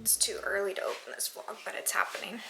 It's too early to open this vlog, but it's happening.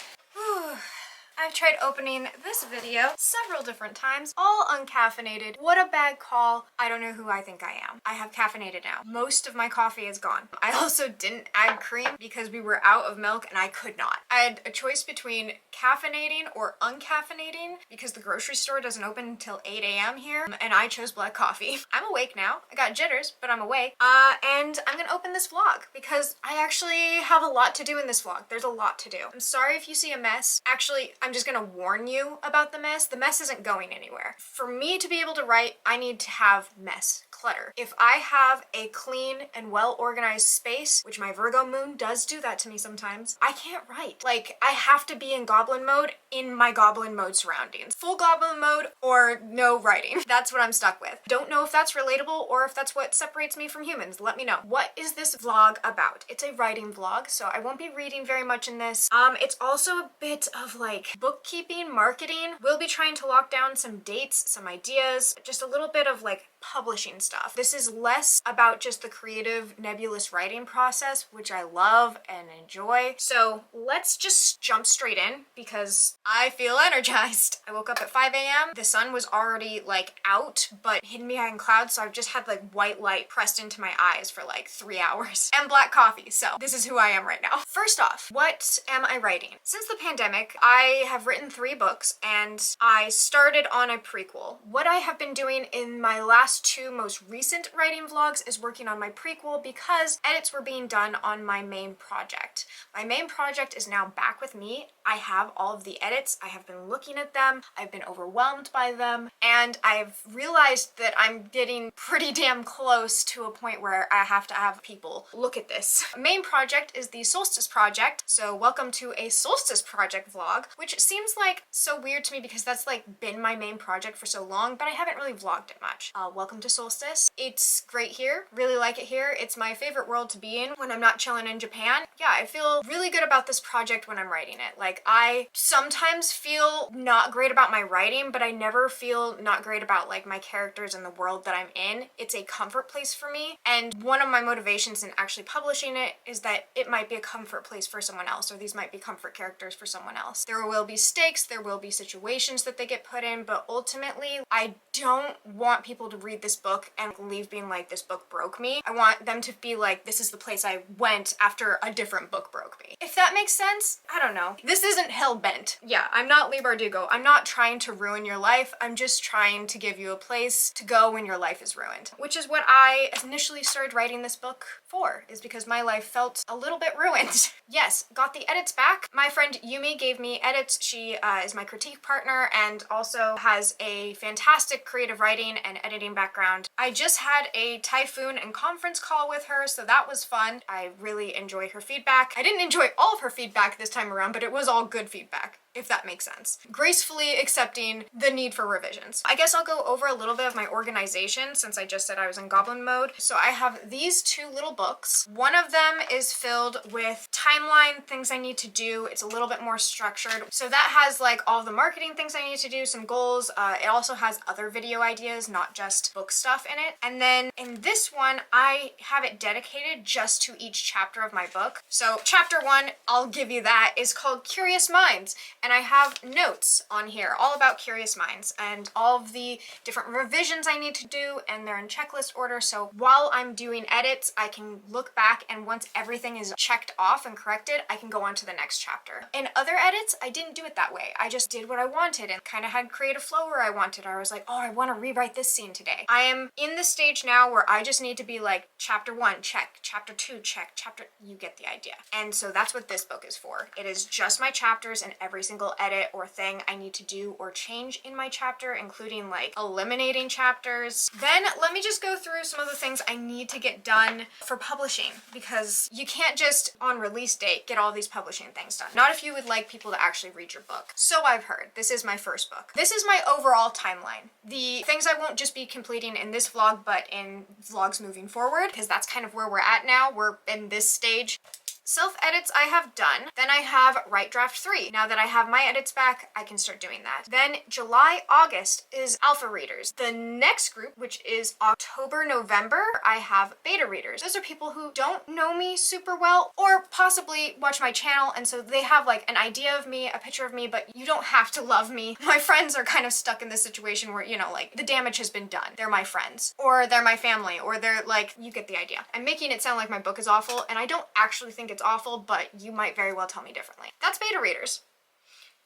I've tried opening this video several different times, all uncaffeinated. What a bad call. I don't know who I think I am. I have caffeinated now. Most of my coffee is gone. I also didn't add cream because we were out of milk and I could not. I had a choice between caffeinating or uncaffeinating because the grocery store doesn't open until 8 a.m. here, and I chose black coffee. I'm awake now. I got jitters, but I'm awake. And I'm gonna open this vlog because I actually have a lot to do in this vlog. There's a lot to do. I'm sorry if you see a mess. Actually, I'm just gonna warn you about the mess. The mess isn't going anywhere. For me to be able to write, I need to have mess, clutter. If I have a clean and well-organized space, which my Virgo moon does do that to me sometimes, I can't write. Like, I have to be in goblin mode in my goblin mode surroundings. Full goblin mode or no writing. That's what I'm stuck with. Don't know if that's relatable or if that's what separates me from humans. Let me know. What is this vlog about? It's a writing vlog, so I won't be reading very much in this. It's also a bit of like bookkeeping, marketing. We'll be trying to lock down some dates, some ideas, just a little bit of like publishing stuff. This is less about just the creative, nebulous writing process, which I love and enjoy. So let's just jump straight in because I feel energized. I woke up at 5 a.m. The sun was already like out, but hidden behind clouds, so I've just had like white light pressed into my eyes for like 3 hours and black coffee. So this is who I am right now. First off, what am I writing? Since the pandemic, I have written 3 books and I started on a prequel. What I have been doing in my last 2 most recent writing vlogs is working on my prequel because edits were being done on my main project. My main project is now back with me. I have all of the edits. I have been looking at them. I've been overwhelmed by them, and I've realized that I'm getting pretty damn close to a point where I have to have people look at this. Main project is the Solstice project, so welcome to a Solstice project vlog, which seems like so weird to me because that's like been my main project for so long, but I haven't really vlogged it much. Welcome to Solstice. It's great here. Really like it here. It's my favorite world to be in when I'm not chilling in Japan. Yeah, I feel really good about this project when I'm writing it. Like, I sometimes feel not great about my writing, but I never feel not great about like my characters and the world that I'm in. It's a comfort place for me, and one of my motivations in actually publishing it is that it might be a comfort place for someone else, or these might be comfort characters for someone else. There will be stakes, there will be situations that they get put in, but ultimately I don't want people to read this book and leave being like, this book broke me. I want them to be like, this is the place I went after a different book broke me. If that makes sense? I don't know. This isn't hell-bent. Yeah, I'm not Leigh Bardugo. I'm not trying to ruin your life. I'm just trying to give you a place to go when your life is ruined. Which is what I initially started writing this book for, is because my life felt a little bit ruined. Yes, got the edits back. My friend Yumi gave me edits. She is my critique partner and also has a fantastic creative writing and editing background. I just had a typhoon and conference call with her, so that was fun. I really enjoy her feedback. I didn't enjoy all of her feedback this time around, but it was all good feedback, if that makes sense. Gracefully accepting the need for revisions. I guess I'll go over a little bit of my organization since I just said I was in goblin mode. So I have these 2 little books. One of them is filled with timeline, things I need to do. It's a little bit more structured. So that has like all the marketing things I need to do, some goals. It also has other video ideas, not just book stuff in it. And then in this one, I have it dedicated just to each chapter of my book. So chapter 1, I'll give you that, is called Curious Minds. And I have notes on here all about Curious Minds and all of the different revisions I need to do, and they're in checklist order. So while I'm doing edits, I can look back, and once everything is checked off and corrected, I can go on to the next chapter. In other edits, I didn't do it that way. I just did what I wanted and kind of had creative flow where I wanted. I was like, oh, I want to rewrite this scene today. I am in the stage now where I just need to be like, chapter 1, check, chapter 2, check, you get the idea. And so that's what this book is for. It is just my chapters and every single edit or thing I need to do or change in my chapter, including like eliminating chapters. Then let me just go through some of the things I need to get done for publishing, because you can't just on release date get all these publishing things done. Not if you would like people to actually read your book. So I've heard. This is my first book. This is my overall timeline. The things I won't just be completing in this vlog, but in vlogs moving forward, because that's kind of where we're at now. We're in this stage. Self-edits I have done. Then I have Write Draft 3. Now that I have my edits back, I can start doing that. Then July, August is alpha readers. The next group, which is October, November, I have beta readers. Those are people who don't know me super well or possibly watch my channel, and so they have like an idea of me, a picture of me, but you don't have to love me. My friends are kind of stuck in this situation where, you know, like the damage has been done. They're my friends, or they're my family, or they're like, you get the idea. I'm making it sound like my book is awful, and I don't actually think it's awful, but you might very well tell me differently. That's beta readers.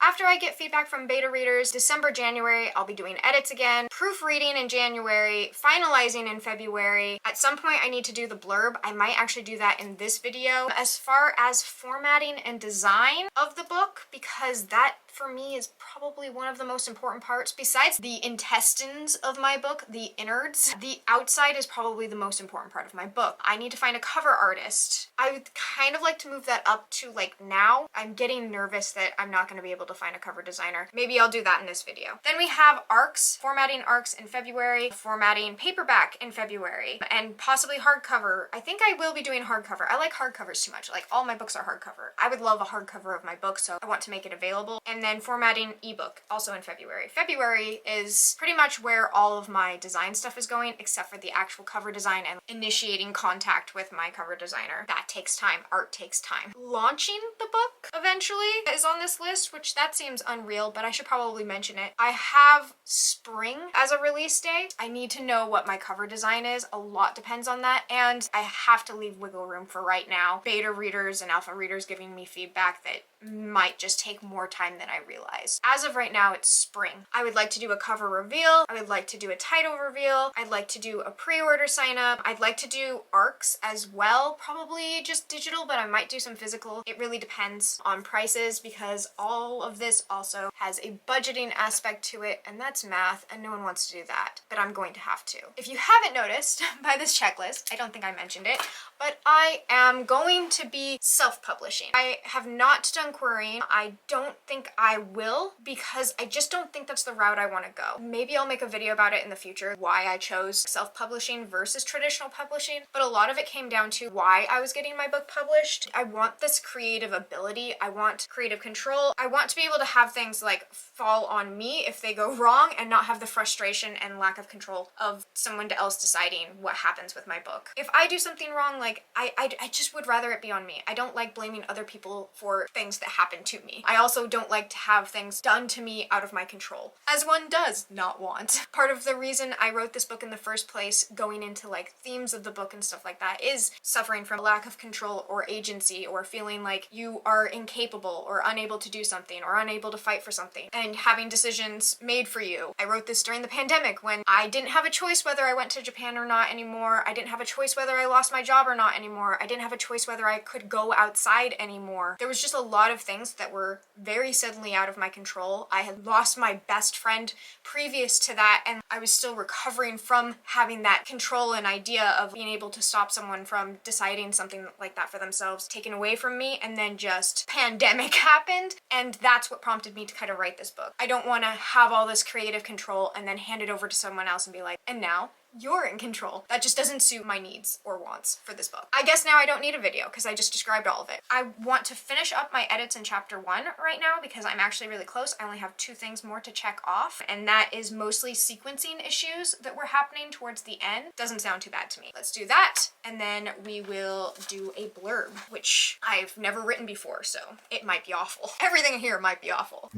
After I get feedback from beta readers, December, January, I'll be doing edits again, proofreading in January, finalizing in February. At some point I need to do the blurb. I might actually do that in this video. As far as formatting and design of the book, because that for me is probably one of the most important parts. Besides the intestines of my book, the innards, the outside is probably the most important part of my book. I need to find a cover artist. I would kind of like to move that up to like now. I'm getting nervous that I'm not going to be able to find a cover designer. Maybe I'll do that in this video. Then we have arcs, formatting arcs in February, formatting paperback in February, and possibly hardcover. I think I will be doing hardcover. I like hardcovers too much. Like all my books are hardcover. I would love a hardcover of my book, so I want to make it available. And then formatting ebook also in February. February is pretty much where all of my design stuff is going, except for the actual cover design and initiating contact with my cover designer. That takes time. Art takes time. Launching the book eventually is on this list, which that seems unreal, but I should probably mention it. I have spring as a release date. I need to know what my cover design is. A lot depends on that, and I have to leave wiggle room for right now. Beta readers and alpha readers giving me feedback that might just take more time than I realized. As of right now, it's spring. I would like to do a cover reveal. I would like to do a title reveal. I'd like to do a pre-order sign up. I'd like to do arcs as well. Probably just digital, but I might do some physical. It really depends on prices because all of this also has a budgeting aspect to it, and that's math, and no one wants to do that, but I'm going to have to. If you haven't noticed by this checklist, I don't think I mentioned it, but I am going to be self-publishing. I have not done querying. I don't think I will because I just don't think that's the route I want to go. Maybe I'll make a video about it in the future, why I chose self-publishing versus traditional publishing, but a lot of it came down to why I was getting my book published. I want this creative ability. I want creative control. I want to be able to have things like fall on me if they go wrong and not have the frustration and lack of control of someone else deciding what happens with my book. If I do something wrong, like I just would rather it be on me. I don't like blaming other people for things that happen to me. I also don't like to have things done to me out of my control, as one does not want. Part of the reason I wrote this book in the first place, going into like themes of the book and stuff like that, is suffering from lack of control or agency, or feeling like you are incapable or unable to do something or unable to fight for something and having decisions made for you. I wrote this during the pandemic when I didn't have a choice whether I went to Japan or not anymore. I didn't have a choice whether I lost my job or not anymore. I didn't have a choice whether I could go outside anymore. There was just a lot of things that were very suddenly out of my control. I had lost my best friend previous to that, and I was still recovering from having that control and idea of being able to stop someone from deciding something like that for themselves taken away from me, and then just pandemic happened, and that's what prompted me to kind of write this book. I don't want to have all this creative control and then hand it over to someone else and be like, and now you're in control. That just doesn't suit my needs or wants for this book. I guess now I don't need a video because I just described all of it. I want to finish up my edits in chapter 1 right now because I'm actually really close. I only have 2 things more to check off, and that is mostly sequencing issues that were happening towards the end. Doesn't sound too bad to me. Let's do that, and then we will do a blurb, which I've never written before, so it might be awful. Everything here might be awful.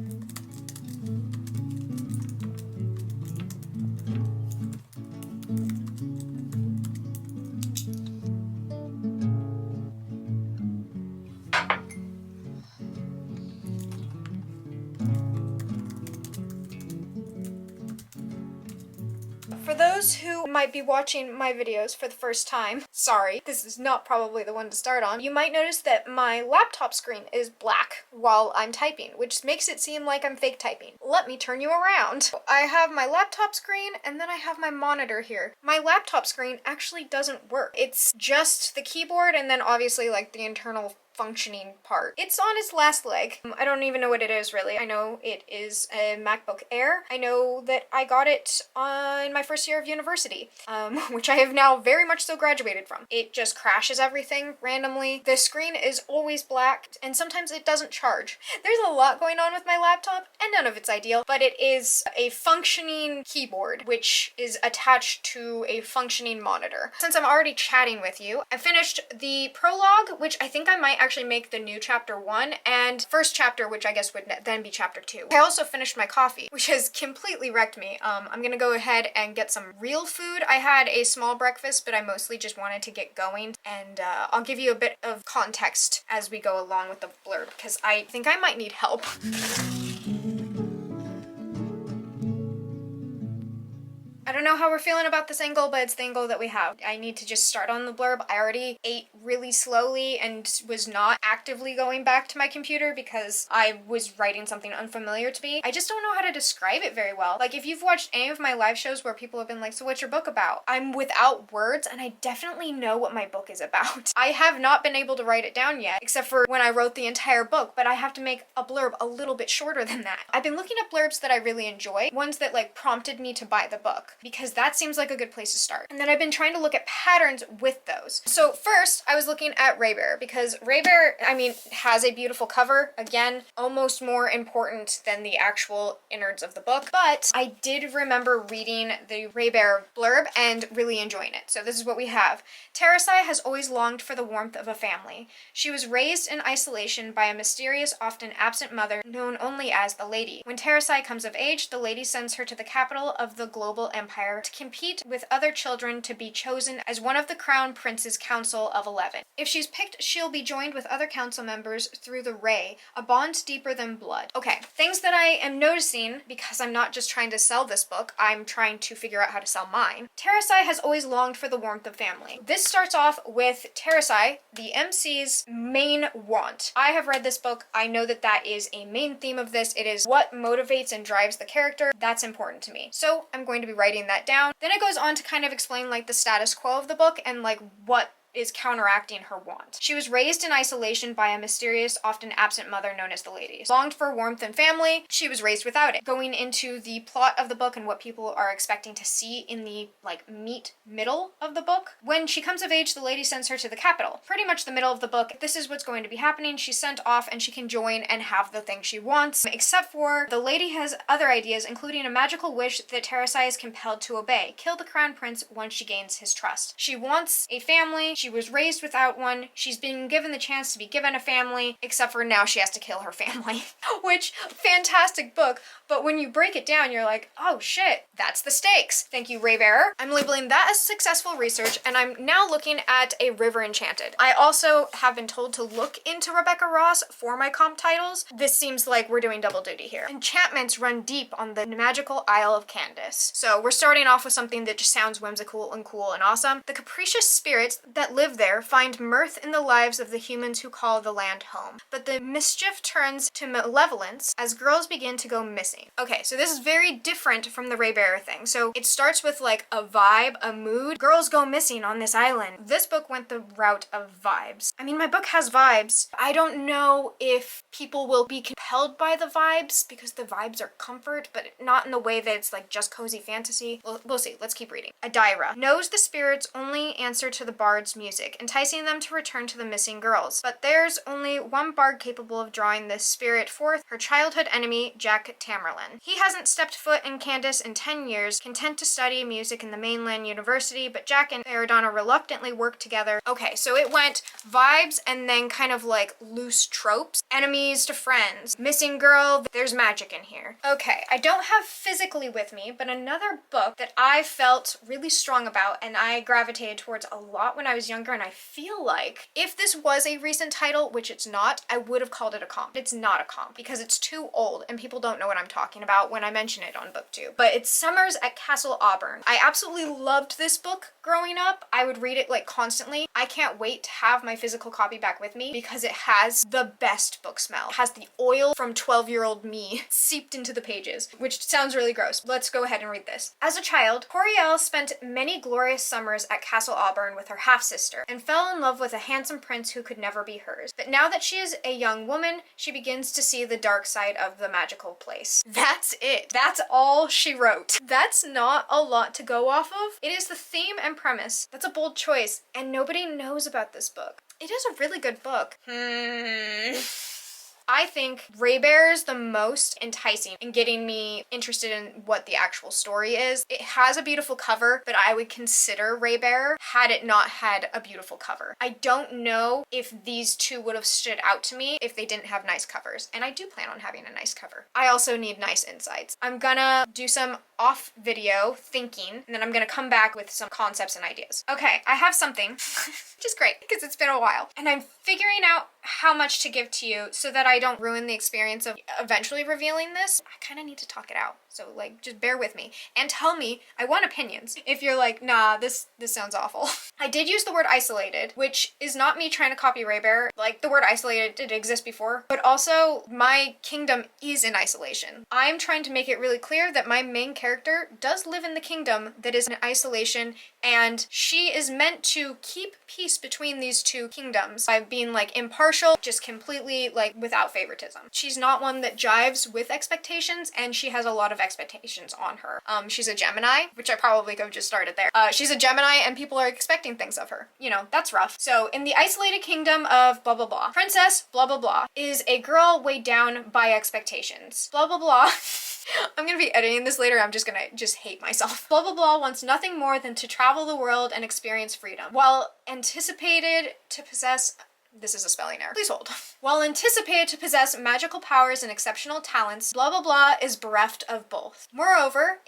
For those who might be watching my videos for the first time, sorry, this is not probably the one to start on, you might notice that my laptop screen is black while I'm typing, which makes it seem like I'm fake typing. Let me turn you around. I have my laptop screen and then I have my monitor here. My laptop screen actually doesn't work. It's just the keyboard and then obviously like the internal functioning part. It's on its last leg. I don't even know what it is really. I know it is a MacBook Air. I know that I got it on my first year of university, which I have now very much so graduated from. It just crashes everything randomly. The screen is always black, and sometimes it doesn't charge. There's a lot going on with my laptop, and none of it's ideal, but it is a functioning keyboard, which is attached to a functioning monitor. Since I'm already chatting with you, I finished the prologue, which I think I might actually make the new chapter 1, and first chapter, which I guess would then be chapter 2. I also finished my coffee, which has completely wrecked me. I'm gonna go ahead and get some real food. I had a small breakfast, but I mostly just wanted to get going, and I'll give you a bit of context as we go along with the blurb, because I think I might need help. I don't know how we're feeling about this angle, but it's the angle that we have. I need to just start on the blurb. I already ate really slowly and was not actively going back to my computer because I was writing something unfamiliar to me. I just don't know how to describe it very well. Like, if you've watched any of my live shows where people have been like, so what's your book about? I'm without words, and I definitely know what my book is about. I have not been able to write it down yet, except for when I wrote the entire book, but I have to make a blurb a little bit shorter than that. I've been looking at blurbs that I really enjoy, ones that like prompted me to buy the book, because that seems like a good place to start. And then I've been trying to look at patterns with those. So first, I was looking at Raybear, because Raybear, I mean, has a beautiful cover. Again, almost more important than the actual innards of the book. But I did remember reading the Raybear blurb and really enjoying it. So this is what we have. Terasai has always longed for the warmth of a family. She was raised in isolation by a mysterious, often absent mother known only as the Lady. When Terasai comes of age, the Lady sends her to the capital of the global empire to compete with other children to be chosen as one of the Crown Prince's Council of 11. If she's picked, she'll be joined with other council members through the Ray, a bond deeper than blood. Okay, things that I am noticing, because I'm not just trying to sell this book, I'm trying to figure out how to sell mine. Terasai has always longed for the warmth of family. This starts off with Terasai, the MC's main want. I have read this book. I know that that is a main theme of this. It is what motivates and drives the character. That's important to me. So I'm going to be writing that down. Then it goes on to kind of explain like the status quo of the book and like what is counteracting her want. She was raised in isolation by a mysterious, often absent mother known as the Lady. Longed for warmth and family. She was raised without it. Going into the plot of the book and what people are expecting to see in the like middle of the book. When she comes of age, the Lady sends her to the capital. Pretty much the middle of the book. This is what's going to be happening. She's sent off and she can join and have the thing she wants. Except for the Lady has other ideas, including a magical wish that Terasai is compelled to obey. Kill the Crown Prince once she gains his trust. She wants a family. She was raised without one. She's been given the chance to be given a family, except for now she has to kill her family. Which, fantastic book, but when you break it down, you're like, oh shit, that's the stakes. Thank you, Raybearer. I'm labeling that as successful research, and I'm now looking at A River Enchanted. I also have been told to look into Rebecca Ross for my comp titles. This seems like we're doing double duty here. Enchantments run deep on the magical Isle of Candace. So we're starting off with something that just sounds whimsical and cool and awesome. The capricious spirits that live there find mirth in the lives of the humans who call the land home. But the mischief turns to malevolence as girls begin to go missing. Okay, so this is very different from the Raybearer thing. So it starts with like a vibe, a mood. Girls go missing on this island. This book went the route of vibes. I mean, my book has vibes. I don't know if people will be compelled by the vibes because the vibes are comfort, but not in the way that it's like just cozy fantasy. We'll see. Let's keep reading. Adira knows the spirits only answer to the bard's music, enticing them to return to the missing girls. But there's only one bard capable of drawing this spirit forth, her childhood enemy, Jack Tamerlan. He hasn't stepped foot in Candace in 10 years, content to study music in the mainland university, but Jack and Aridana reluctantly work together. Okay, so it went vibes and then kind of like loose tropes. Enemies to friends. Missing girl, there's magic in here. Okay, I don't have physically with me, but another book that I felt really strong about and I gravitated towards a lot when I was younger, and I feel like if this was a recent title, which it's not, I would have called it a comp. It's not a comp because it's too old and people don't know what I'm talking about when I mention it on BookTube. But it's Summers at Castle Auburn. I absolutely loved this book growing up. I would read it like constantly. I can't wait to have my physical copy back with me because it has the best book smell. It has the oil from 12-year-old me seeped into the pages, which sounds really gross. Let's go ahead and read this. As a child, Coriel spent many glorious summers at Castle Auburn with her half-sister and fell in love with a handsome prince who could never be hers. But now that she is a young woman, she begins to see the dark side of the magical place. That's it. That's all she wrote. That's not a lot to go off of. It is the theme and premise. That's a bold choice, and nobody knows about this book. It is a really good book. I think Raybear is the most enticing in getting me interested in what the actual story is. It has a beautiful cover, but I would consider Raybear had it not had a beautiful cover. I don't know if these two would have stood out to me if they didn't have nice covers, and I do plan on having a nice cover. I also need nice insides. I'm gonna do some off video thinking, and then I'm gonna come back with some concepts and ideas. Okay, I have something, which is great because it's been a while, and I'm figuring out how much to give to you so that I don't ruin the experience of eventually revealing this. I kind of need to talk it out. So like, just bear with me and tell me. I want opinions. If you're like, nah, this sounds awful. I did use the word isolated, which is not me trying to copy Raybear. Like, the word isolated did exist before, but also my kingdom is in isolation. I'm trying to make it really clear that my main character does live in the kingdom that is in isolation, and she is meant to keep peace between these two kingdoms by being like impartial, just completely like without favoritism. She's not one that jives with expectations, and she has a lot of expectations on her. She's a Gemini, which I probably could have just started there. She's a Gemini and people are expecting things of her. You know, that's rough. So in the isolated kingdom of blah blah blah, Princess blah blah blah is a girl weighed down by expectations. Blah blah blah. I'm gonna be editing this later. I'm just gonna hate myself. Blah blah blah wants nothing more than to travel the world and experience freedom. While anticipated to possess This is a spelling error. Please hold. While anticipated to possess magical powers and exceptional talents, blah blah blah is bereft of both. Moreover,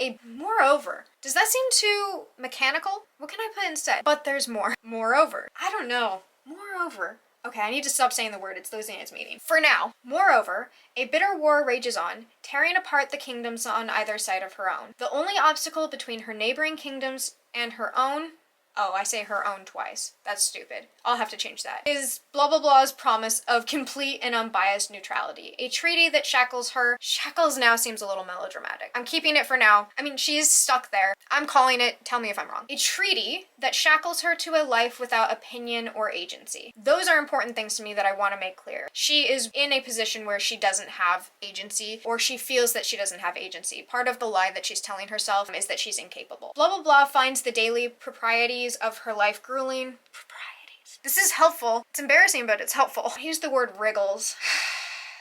does that seem too mechanical? What can I put instead? But there's more. Moreover. I don't know. Moreover. Okay, I need to stop saying the word. It's losing its meaning. For now. Moreover, a bitter war rages on, tearing apart the kingdoms on either side of her own. The only obstacle between her neighboring kingdoms and her own— oh, I say her own twice. That's stupid. I'll have to change that. Is blah blah blah's promise of complete and unbiased neutrality. A treaty that shackles her. Shackles now seems a little melodramatic. I'm keeping it for now. I mean, she's stuck there. I'm calling it, tell me if I'm wrong. A treaty that shackles her to a life without opinion or agency. Those are important things to me that I want to make clear. She is in a position where she doesn't have agency, or she feels that she doesn't have agency. Part of the lie that she's telling herself is that she's incapable. Blah blah blah finds the daily proprieties of her life grueling. Proprieties. This is helpful. It's embarrassing, but it's helpful. I use the word wriggles.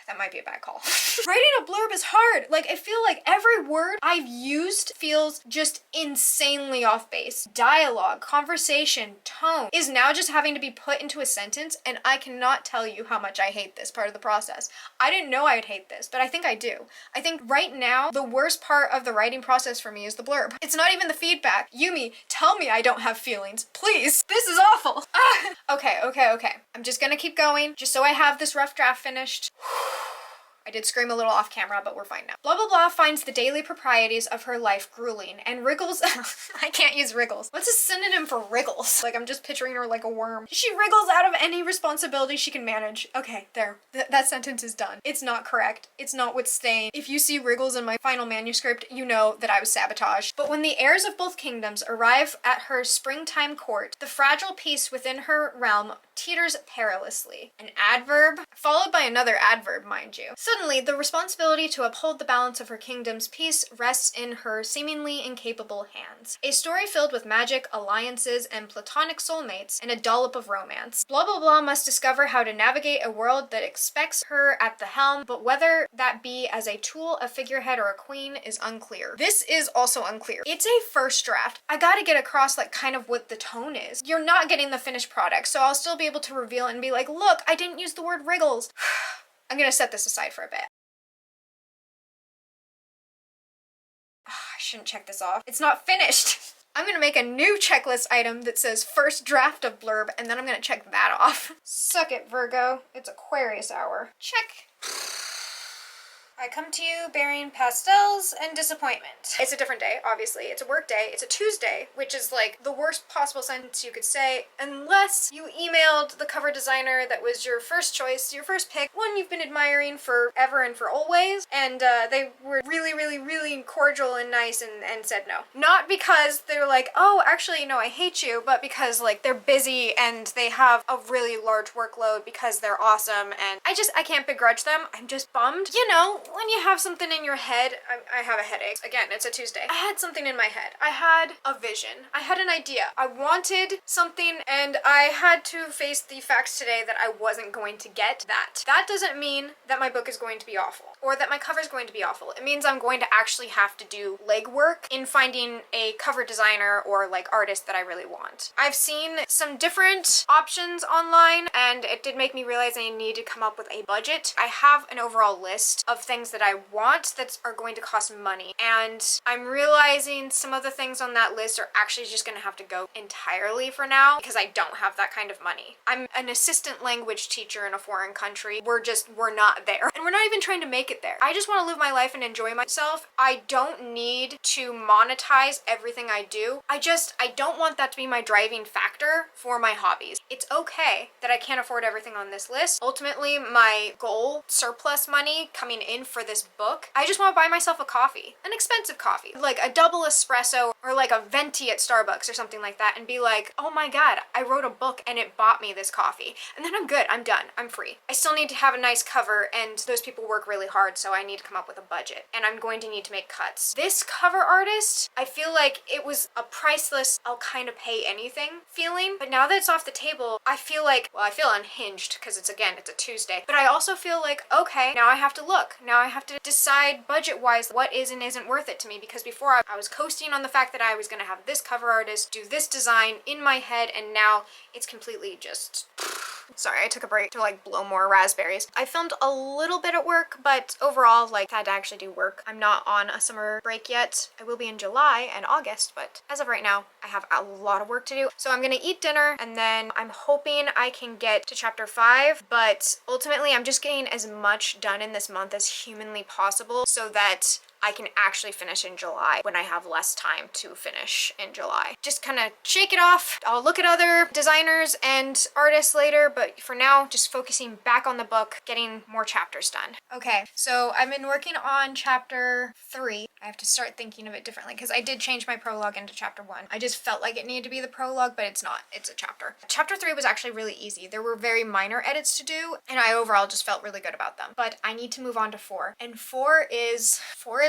That might be a bad call. Writing a blurb is hard. Like, I feel like every word I've used feels just insanely off base. Dialogue, conversation, tone is now just having to be put into a sentence, and I cannot tell you how much I hate this part of the process. I didn't know I'd hate this, but I think I do. I think right now, the worst part of the writing process for me is the blurb. It's not even the feedback. Yumi, tell me I don't have feelings. Please. This is awful. Okay. I'm just gonna keep going, just so I have this rough draft finished. I did scream a little off camera, but we're fine now. Blah blah blah finds the daily proprieties of her life grueling and wriggles. I can't use wriggles. What's a synonym for wriggles? Like, I'm just picturing her like a worm. She wriggles out of any responsibility she can manage. Okay, there. That sentence is done. It's not correct. It's not what's staying. If you see wriggles in my final manuscript, you know that I was sabotaged. But when the heirs of both kingdoms arrive at her springtime court, the fragile peace within her realm teeters perilously. An adverb, followed by another adverb, mind you. Suddenly, the responsibility to uphold the balance of her kingdom's peace rests in her seemingly incapable hands. A story filled with magic, alliances, and platonic soulmates, and a dollop of romance. Blah blah blah must discover how to navigate a world that expects her at the helm, but whether that be as a tool, a figurehead, or a queen is unclear. This is also unclear. It's a first draft. I gotta get across like kind of what the tone is. You're not getting the finished product, so I'll still be able to reveal and be like, look, I didn't use the word wriggles. I'm gonna set this aside for a bit. I shouldn't check this off. It's not finished. I'm gonna make a new checklist item that says first draft of blurb, and then I'm gonna check that off. Suck it, Virgo. It's Aquarius hour. Check. I come to you bearing pastels and disappointment. It's a different day, obviously. It's a work day. It's a Tuesday, which is like the worst possible sentence you could say, unless you emailed the cover designer that was your first choice, your first pick, one you've been admiring forever and for always, and they were really, really, really cordial and nice and said no. Not because they're like, oh, actually, no, I hate you, but because like they're busy and they have a really large workload because they're awesome, and I can't begrudge them. I'm just bummed. You know, when you have something in your head, I have a headache. Again, it's a Tuesday. I had something in my head. I had a vision. I had an idea. I wanted something, and I had to face the facts today that I wasn't going to get that. That doesn't mean that my book is going to be awful or that my cover is going to be awful. It means I'm going to actually have to do legwork in finding a cover designer or like artist that I really want. I've seen some different options online, and it did make me realize I need to come up with a budget. I have an overall list of things that I want that are going to cost money, and I'm realizing some of the things on that list are actually just going to have to go entirely for now because I don't have that kind of money. I'm an assistant language teacher in a foreign country. We're not there, and we're not even trying to make it there. I just want to live my life and enjoy myself. I don't need to monetize everything I do. I don't want that to be my driving factor for my hobbies. It's okay that I can't afford everything on this list. Ultimately, my goal, surplus money coming in for this book, I just want to buy myself a coffee, an expensive coffee, like a double espresso or like a venti at Starbucks or something like that, and be like, oh my god, I wrote a book and it bought me this coffee. And then I'm good, I'm done, I'm free. I still need to have a nice cover, and those people work really hard, so I need to come up with a budget, and I'm going to need to make cuts. This cover artist, I feel like it was a priceless, I'll kind of pay anything feeling, but now that it's off the table, I feel like, well, I feel unhinged because it's a Tuesday, but I also feel like, okay, now I have to look. Now I have to decide budget-wise what is and isn't worth it to me, because before I was coasting on the fact that I was going to have this cover artist do this design in my head, and now it's completely just... Sorry, I took a break to like blow more raspberries. I filmed a little bit at work, but overall, like, I had to actually do work. I'm not on a summer break yet. I will be in July and August, but as of right now, I have a lot of work to do. So I'm gonna eat dinner, and then I'm hoping I can get to chapter 5, but ultimately I'm just getting as much done in this month as humanly possible so that I can actually finish in July when I have less time to finish in July. Just kind of shake it off. I'll look at other designers and artists later, but for now, just focusing back on the book, getting more chapters done. Okay, so I've been working on chapter 3. I have to start thinking of it differently because I did change my prologue into chapter 1. I just felt like it needed to be the prologue, but it's not. It's a chapter. Chapter 3 was actually really easy. There were very minor edits to do, and I overall just felt really good about them. But I need to move on to 4. And 4 is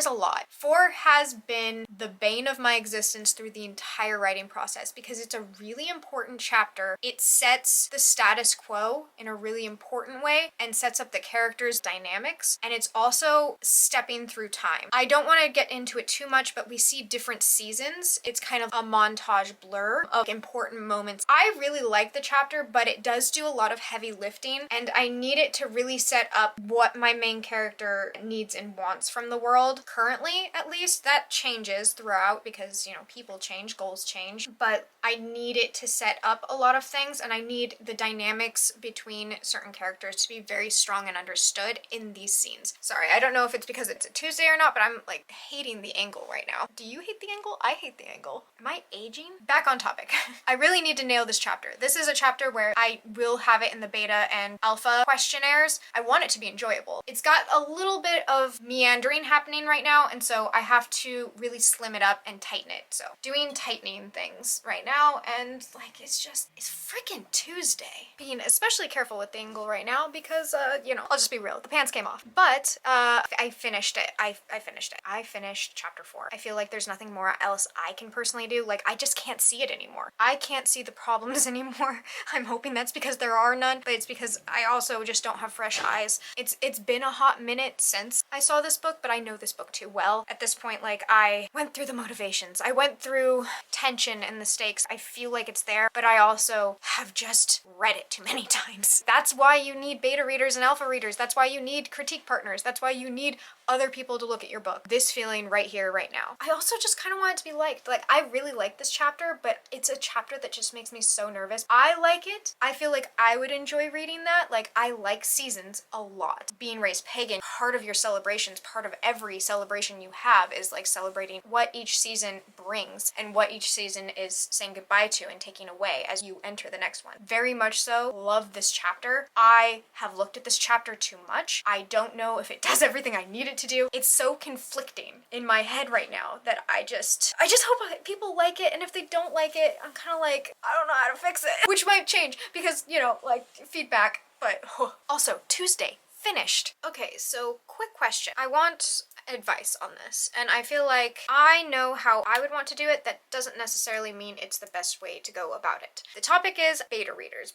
a lot. 4 has been the bane of my existence through the entire writing process because it's a really important chapter. It sets the status quo in a really important way and sets up the characters' dynamics, and it's also stepping through time. I don't want to get into it too much, but we see different seasons. It's kind of a montage blur of important moments. I really like the chapter, but it does do a lot of heavy lifting, and I need it to really set up what my main character needs and wants from the world. Currently, at least, that changes throughout because, you know, people change, goals change, but I need it to set up a lot of things, and I need the dynamics between certain characters to be very strong and understood in these scenes. Sorry, I don't know if it's because it's a Tuesday or not, but I'm like hating the angle right now. Do you hate the angle? I hate the angle. Am I aging? Back on topic. I really need to nail this chapter. This is a chapter where I will have it in the beta and alpha questionnaires. I want it to be enjoyable. It's got a little bit of meandering happening right now, and so I have to really slim it up and tighten it. So doing tightening things right now, and like it's freaking Tuesday. Being especially careful with the angle right now because you know, I'll just be real, the pants came off. But I finished it. I finished it. I finished chapter 4. I feel like there's nothing more else I can personally do. Like, I just can't see it anymore. I can't see the problems anymore. I'm hoping that's because there are none, but it's because I also just don't have fresh eyes. It's been a hot minute since I saw this book, but I know this book too well. At this point, like, I went through the motivations. I went through tension and the stakes. I feel like it's there, but I also have just read it too many times. That's why you need beta readers and alpha readers. That's why you need critique partners. That's why you need other people to look at your book. This feeling feeling right here, right now. I also just kind of want it to be liked. Like, I really like this chapter, but it's a chapter that just makes me so nervous. I like it. I feel like I would enjoy reading that. Like, I like seasons a lot. Being raised pagan, part of your celebrations, part of every celebration you have is like celebrating what each season brings and what each season is saying goodbye to and taking away as you enter the next one. Very much so love this chapter. I have looked at this chapter too much. I don't know if it does everything I need it to do. It's so conflicting in my head right now that I just hope people like it, and if they don't like it, I'm kind of like, I don't know how to fix it. Which might change because, you know, like feedback, but also Tuesday. Finished. Okay, so quick question. I want advice on this, and I feel like I know how I would want to do it. That doesn't necessarily mean it's the best way to go about it. The topic is beta readers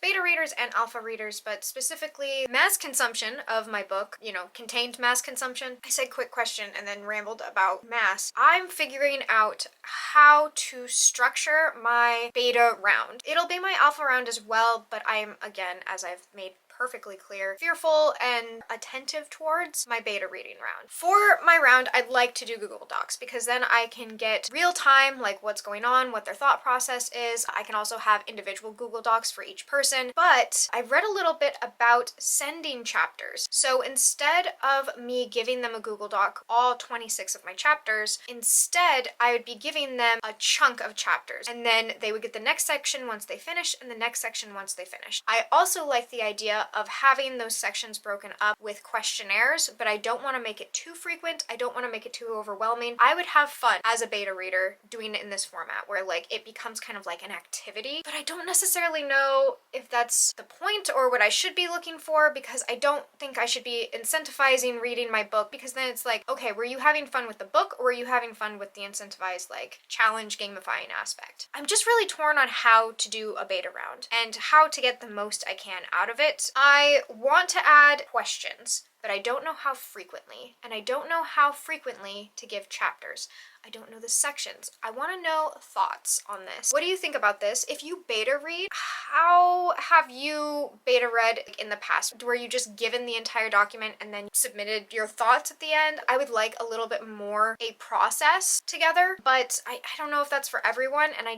and alpha readers, but specifically mass consumption of my book, you know, contained mass consumption. I said quick question and then rambled about mass. I'm figuring out how to structure my beta round. It'll be my alpha round as well, but I'm, again, as I've made perfectly clear, fearful and attentive towards my beta reading round. For my round, I'd like to do Google Docs because then I can get real time, like what's going on, what their thought process is. I can also have individual Google Docs for each person, but I've read a little bit about sending chapters. So instead of me giving them a Google Doc, all 26 of my chapters, instead I would be giving them a chunk of chapters, and then they would get the next section once they finish and the next section once they finish. I also like the idea of having those sections broken up with questionnaires, but I don't want to make it too frequent. I don't want to make it too overwhelming. I would have fun as a beta reader doing it in this format where like it becomes kind of like an activity, but I don't necessarily know if that's the point or what I should be looking for, because I don't think I should be incentivizing reading my book, because then it's like, okay, were you having fun with the book or were you having fun with the incentivized like challenge gamifying aspect? I'm just really torn on how to do a beta round and how to get the most I can out of it. I want to add questions, but I don't know how frequently, and I don't know how frequently to give chapters. I don't know the sections. I want to know thoughts on this. What do you think about this? If you beta read, how have you beta read in the past? Were you just given the entire document and then submitted your thoughts at the end? I would like a little bit more a process together, but I don't know if that's for everyone, and I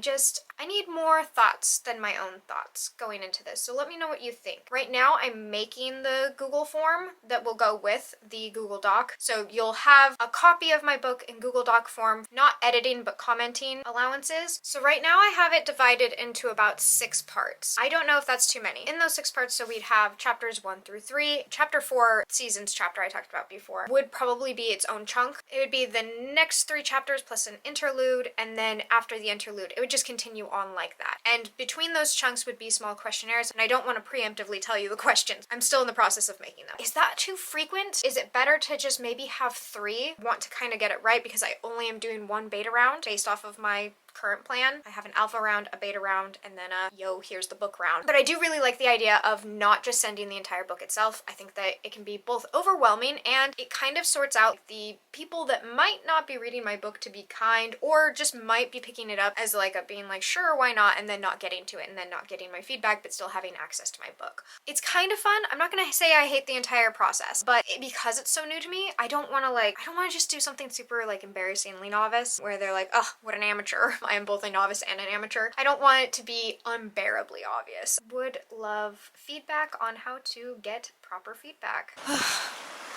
need more thoughts than my own thoughts going into this. So let me know what you think. Right now, I'm making the Google form that will go with the Google Doc. So you'll have a copy of my book in Google Doc form, not editing but commenting allowances. So right now I have it divided into about 6 parts. I don't know if that's too many. In those 6 parts, so we'd have chapters 1 through 3. Chapter 4, seasons chapter I talked about before, would probably be its own chunk. It would be the next 3 chapters plus an interlude, and then after the interlude, it would just continue on like that. And between those chunks would be small questionnaires, and I don't want to preemptively tell you the questions. I'm still in the process of making them. Is that too frequent? Is it better to just maybe have 3? Want to kind of get it right because I only am doing 1 beta round based off of my current plan. I have an alpha round, a beta round, and then a yo, here's the book round. But I do really like the idea of not just sending the entire book itself. I think that it can be both overwhelming and it kind of sorts out the people that might not be reading my book to be kind, or just might be picking it up as like a being like, sure, why not, and then not getting to it and then not getting my feedback but still having access to my book. It's kind of fun. I'm not gonna say I hate the entire process, but because it's so new to me, I don't want to just do something super like embarrassingly novice where they're like, oh, what an amateur. I am both a novice and an amateur. I don't want it to be unbearably obvious. Would love feedback on how to get proper feedback.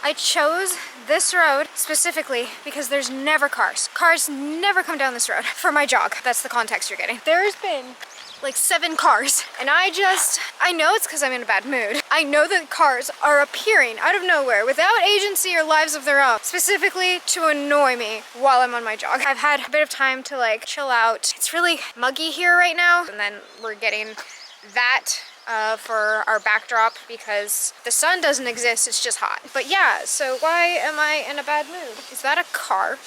I chose this road specifically because there's never cars. Cars never come down this road for my jog. That's the context you're getting. There's been like 7 cars, and I know it's because I'm in a bad mood. I know that cars are appearing out of nowhere without agency or lives of their own, specifically to annoy me while I'm on my jog. I've had a bit of time to like chill out. It's really muggy here right now, and then we're getting that for our backdrop because the sun doesn't exist, it's just hot. But yeah, so why am I in a bad mood? Is that a car?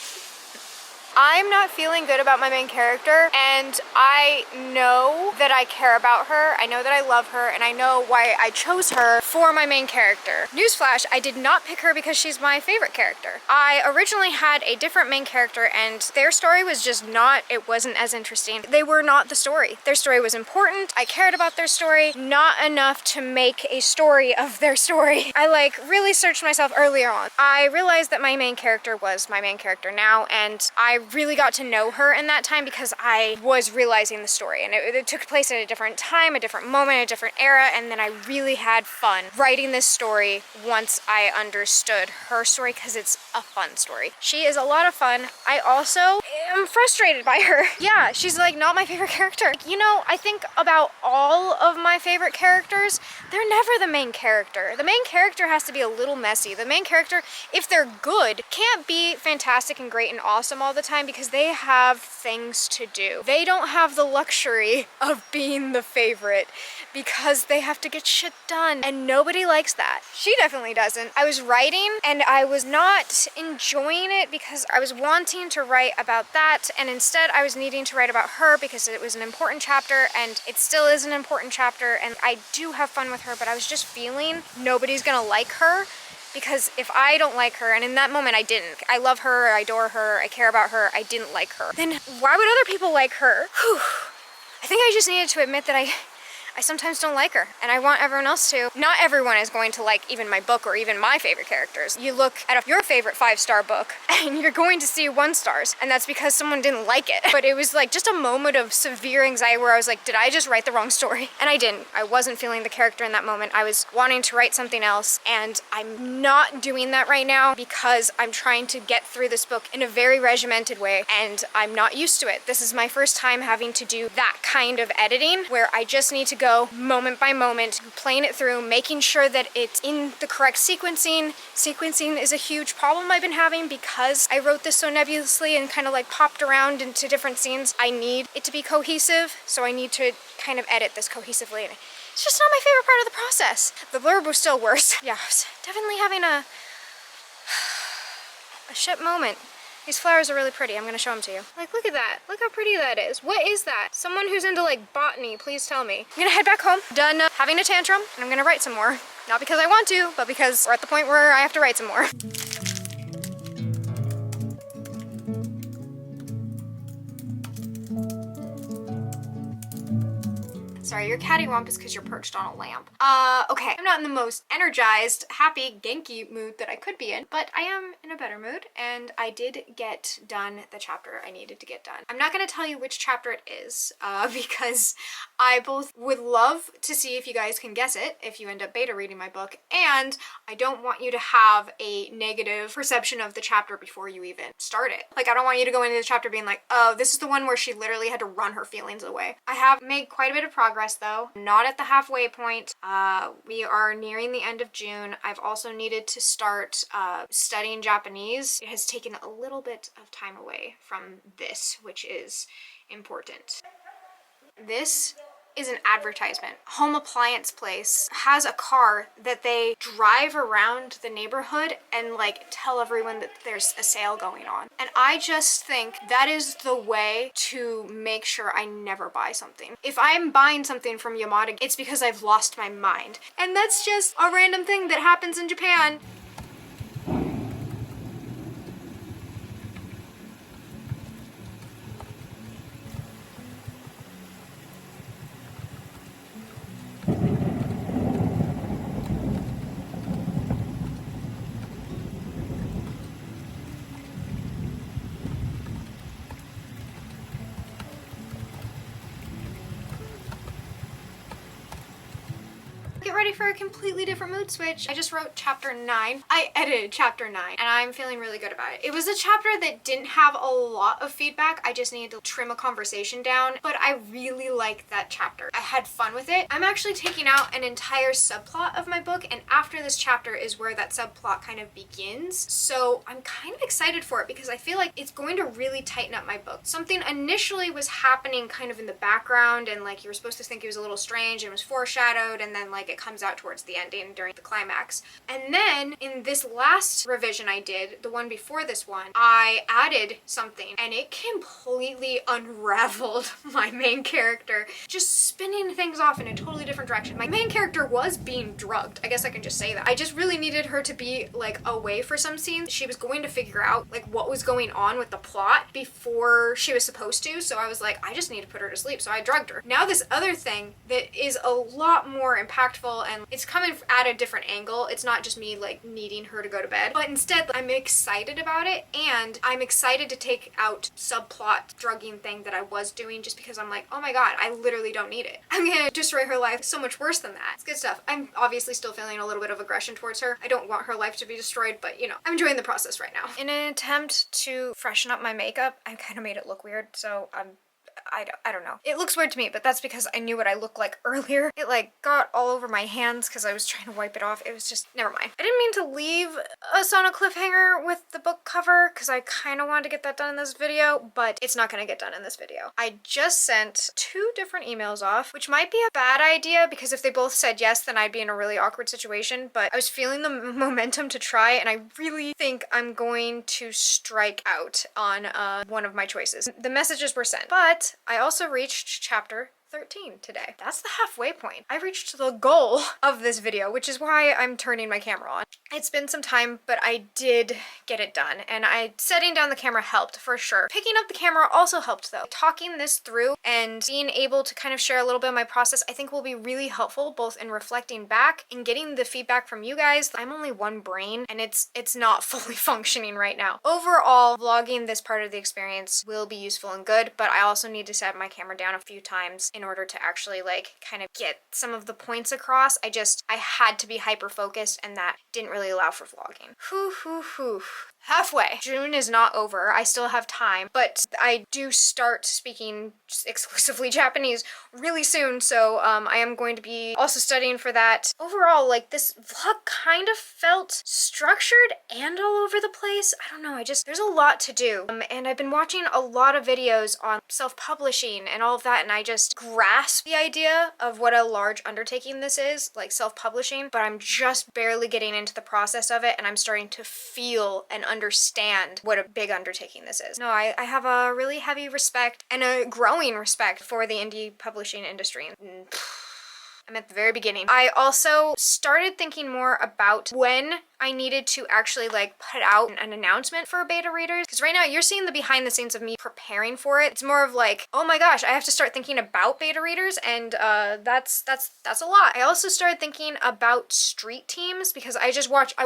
I'm not feeling good about my main character, and I know that I care about her, I know that I love her, and I know why I chose her for my main character. Newsflash, I did not pick her because she's my favorite character. I originally had a different main character, and their story was just not, it wasn't as interesting. They were not the story. Their story was important, I cared about their story, not enough to make a story of their story. I like really searched myself earlier on. I realized that my main character was my main character now, and I really got to know her in that time because I was realizing the story, and it took place at a different time, a different moment, a different era, and then I really had fun writing this story once I understood her story because it's a fun story. She is a lot of fun. I also am frustrated by her. Yeah, she's like not my favorite character. You know, I think about all of my favorite characters, they're never the main character. The main character has to be a little messy. The main character, if they're good, can't be fantastic and great and awesome all the time because they have things to do. They don't have the luxury of being the favorite because they have to get shit done, and nobody likes that. She definitely doesn't. I was writing and I was not enjoying it because I was wanting to write about that, and instead I was needing to write about her because it was an important chapter, and it still is an important chapter, and I do have fun with her, but I was just feeling nobody's gonna like her. Because if I don't like her, and in that moment I didn't, I love her, I adore her, I care about her, I didn't like her, then why would other people like her? Whew. I think I just needed to admit that I sometimes don't like her, and I want everyone else to. Not everyone is going to like even my book or even my favorite characters. You look at your favorite 5-star book and you're going to see 1 stars, and that's because someone didn't like it. But it was like just a moment of severe anxiety where I was like, did I just write the wrong story? And I didn't. I wasn't feeling the character in that moment. I was wanting to write something else, and I'm not doing that right now because I'm trying to get through this book in a very regimented way, and I'm not used to it. This is my first time having to do that kind of editing where I just need to go moment by moment, playing it through, making sure that it's in the correct sequencing. Sequencing is a huge problem I've been having because I wrote this so nebulously and kind of like popped around into different scenes. I need it to be cohesive, so I need to kind of edit this cohesively. And it's just not my favorite part of the process. The blurb was still worse. Yeah, I was definitely having a shit moment. These flowers are really pretty. I'm gonna show them to you. Like, look at that. Look how pretty that is. What is that? Someone who's into like botany, please tell me. I'm gonna head back home, done having a tantrum, and I'm gonna write some more. Not because I want to, but because we're at the point where I have to write some more. Sorry, your catty-womp is because you're perched on a lamp. Okay. I'm not in the most energized, happy, Genki mood that I could be in, but I am in a better mood, and I did get done the chapter I needed to get done. I'm not gonna tell you which chapter it is, because I both would love to see if you guys can guess it, if you end up beta reading my book, and I don't want you to have a negative perception of the chapter before you even start it. Like, I don't want you to go into the chapter being like, oh, this is the one where she literally had to run her feelings away. I have made quite a bit of progress though, not at the halfway point. We are nearing the end of June. I've also needed to start studying Japanese. It has taken a little bit of time away from this, which is important. This is an advertisement. Home appliance place has a car that they drive around the neighborhood and like tell everyone that there's a sale going on. And I just think that is the way to make sure I never buy something. If I'm buying something from Yamada, it's because I've lost my mind. And that's just a random thing that happens in Japan. Get ready for a completely different mood switch. I just wrote chapter 9. I edited chapter 9 and I'm feeling really good about it. It was a chapter that didn't have a lot of feedback. I just needed to trim a conversation down, but I really liked that chapter. I had fun with it. I'm actually taking out an entire subplot of my book, and after this chapter is where that subplot kind of begins. So I'm kind of excited for it because I feel like it's going to really tighten up my book. Something initially was happening kind of in the background, and like you were supposed to think it was a little strange and it was foreshadowed, and then like it comes out towards the ending during the climax. And then in this last revision I did, the one before this one, I added something and it completely unraveled my main character, just spinning things off in a totally different direction. My main character was being drugged. I guess I can just say that. I just really needed her to be like away for some scenes. She was going to figure out like what was going on with the plot before she was supposed to. So I was like, I just need to put her to sleep. So I drugged her. Now this other thing that is a lot more impactful and it's coming at a different angle. It's not just me like needing her to go to bed, but instead I'm excited about it and I'm excited to take out subplot drugging thing that I was doing just because I'm like, oh my god, I literally don't need it. I'm gonna destroy her life so much worse than that. It's good stuff. I'm obviously still feeling a little bit of aggression towards her. I don't want her life to be destroyed, but you know, I'm enjoying the process right now. In an attempt to freshen up my makeup, I kind of made it look weird, so I don't know. It looks weird to me, but that's because I knew what I looked like earlier. It like got all over my hands because I was trying to wipe it off. It was just, never mind. I didn't mean to leave us on a cliffhanger with the book cover because I kind of wanted to get that done in this video, but it's not going to get done in this video. I just sent 2 different emails off, which might be a bad idea because if they both said yes, then I'd be in a really awkward situation, but I was feeling the momentum to try and I really think I'm going to strike out on one of my choices. The messages were sent, but I also reached chapter 13 today. That's the halfway point. I reached the goal of this video, which is why I'm turning my camera on. It's been some time, but I did get it done, and setting down the camera helped for sure. Picking up the camera also helped though. Talking this through and being able to kind of share a little bit of my process I think will be really helpful both in reflecting back and getting the feedback from you guys. I'm only one brain and it's not fully functioning right now. Overall, vlogging this part of the experience will be useful and good, but I also need to set my camera down a few times in order to actually like kind of get some of the points across. I had to be hyper focused and that didn't really allow for vlogging. Halfway. June is not over. I still have time, but I do start speaking exclusively Japanese really soon, so I am going to be also studying for that. Overall, like this vlog kind of felt structured and all over the place. I don't know, there's a lot to do. And I've been watching a lot of videos on self-publishing and all of that, and I just grasp the idea of what a large undertaking this is, like self-publishing, but I'm just barely getting into the process of it, and I'm starting to feel and understand what a big undertaking this is. No, I have a really heavy respect and a growing respect for the indie publishing industry. I'm at the very beginning. I also started thinking more about when I needed to actually like put out an announcement for beta readers, because right now you're seeing the behind the scenes of me preparing for it. It's more of like, oh my gosh, I have to start thinking about beta readers, and that's a lot. I also started thinking about street teams because I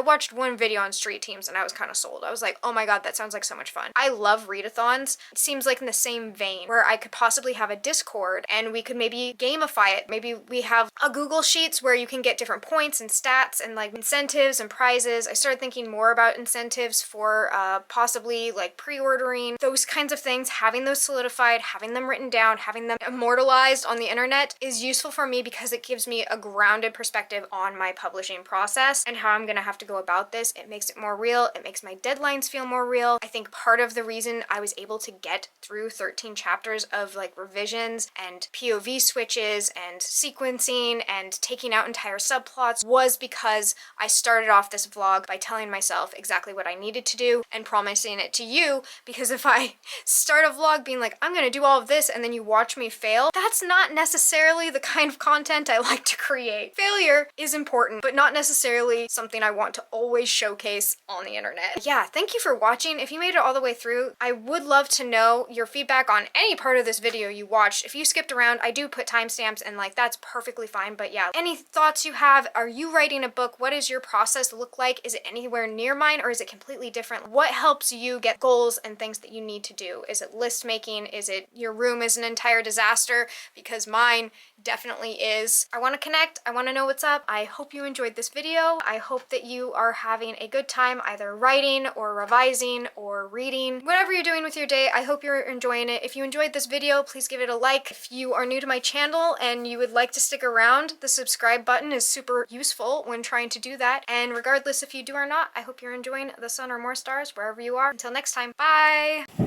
watched one video on street teams and I was kind of sold. I was like, oh my god, that sounds like so much fun. I love readathons. It seems like in the same vein where I could possibly have a Discord and we could maybe gamify it. Maybe we have a Google Sheets where you can get different points and stats and like incentives and prizes. I started thinking more about incentives for possibly like pre-ordering, those kinds of things. Having those solidified, having them written down, having them immortalized on the internet is useful for me because it gives me a grounded perspective on my publishing process and how I'm gonna have to go about this. It makes it more real. It makes my deadlines feel more real. I think part of the reason I was able to get through 13 chapters of like revisions and POV switches and sequencing and taking out entire subplots was because I started off this vlog by telling myself exactly what I needed to do and promising it to you, because if I start a vlog being like, I'm gonna do all of this and then you watch me fail, that's not necessarily the kind of content I like to create. Failure is important, but not necessarily something I want to always showcase on the internet. Yeah, thank you for watching. If you made it all the way through, I would love to know your feedback on any part of this video you watched. If you skipped around, I do put timestamps and like that's perfectly fine, but yeah, any thoughts you have? Are you writing a book? What does your process look like? Is it anywhere near mine or is it completely different? What helps you get goals and things that you need to do? Is it list making? Is it your room is an entire disaster? Because mine definitely is. I want to connect. I want to know what's up. I hope you enjoyed this video. I hope that you are having a good time either writing or revising or reading. Whatever you're doing with your day, I hope you're enjoying it. If you enjoyed this video, please give it a like. If you are new to my channel and you would like to stick around, the subscribe button is super useful when trying to do that. And regardless if you do or not, I hope you're enjoying the sun or more stars wherever you are. Until next time, bye!